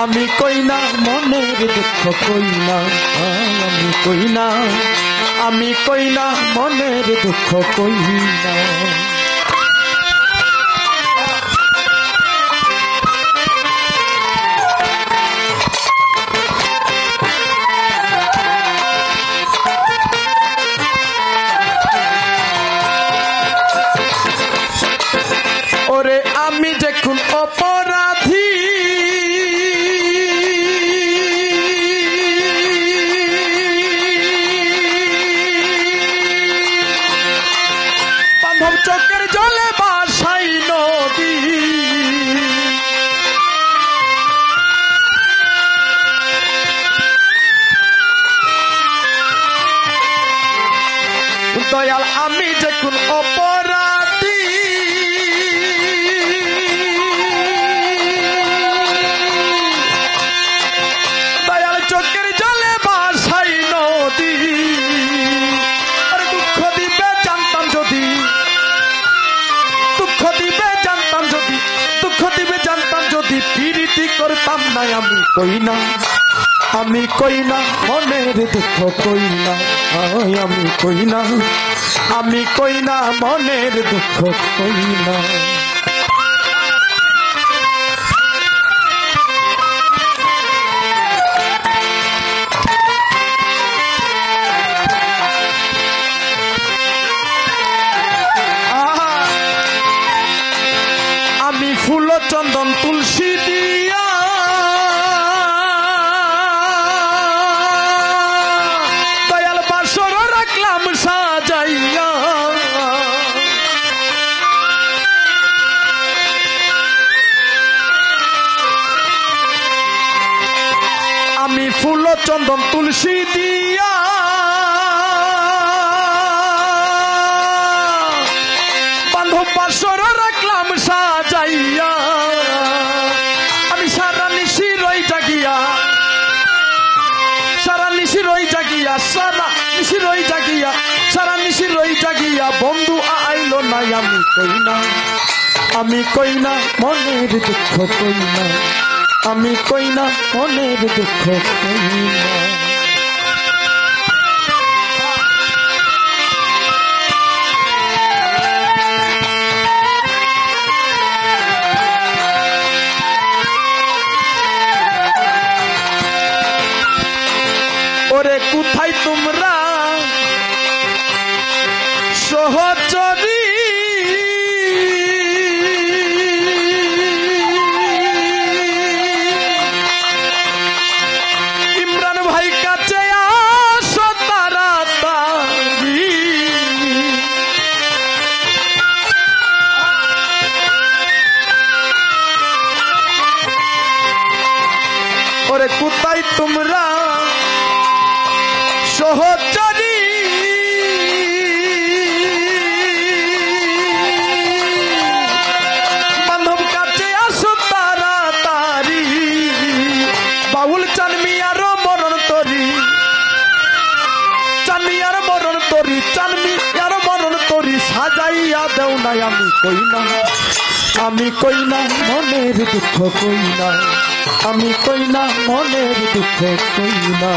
আমি কই না মনের দুঃখ কই না, আমি কই না, আমি কই না মনের দুঃখ কই না। ওরে আমি দেখুন অপরাধী, বান্ধব চোখের জলে বাসাই নদী, দয়াল আমি দেখুন অপরাধী, দয়াল চোখের জলে বাসাই নদী। আরে দুঃখ দিবে জানতাম যদি, দুঃখ দিবে জানতাম যদি, দুঃখ দিবে জানতাম যদি, প্রীতি করতাম না। আমি কই না, আমি কই না মনের দুঃখ কই না, আমি কই না, আমি কই না মনের দুঃখ কই না। আমি ফুল চন্দন তুলসী দিয়া দয়াল বাসর রাখলাম সাজাইয়া, আমি ফুল চন্দন তুলসী দিয়া বান্ধব বাসর রাখলাম সাজাইয়া। আমি সারা নিশি রই জাগিয়া, সারা নিশি রই জাগিয়া, সারা নিশি রই জাগিয়া, সারা নিশি রই জাগিয়া, বন্ধু আইলো না। আমি কই না, আমি কই না মনের দুঃখ কই না, আমি কই না মনের দুঃখ কই না। ওরে কোথায় তোমরা সহচরী, ইমরান ভাই কাছে আসো তাড়াতাড়ি। ওরে কোথায় তোমরা সহচরী, বান্ধব কাছে আসো তাড়াতাড়ি। বাউল চানমিয়ার মরণ তরি, চানমিয়ার মরণ তরি, চানমিয়ার মরণ তরি সাজাইয়া দেও নাই। আমি কই না, আমি কই না মনের দুঃখ কই না, আমি কই না মনের দুঃখ কই না।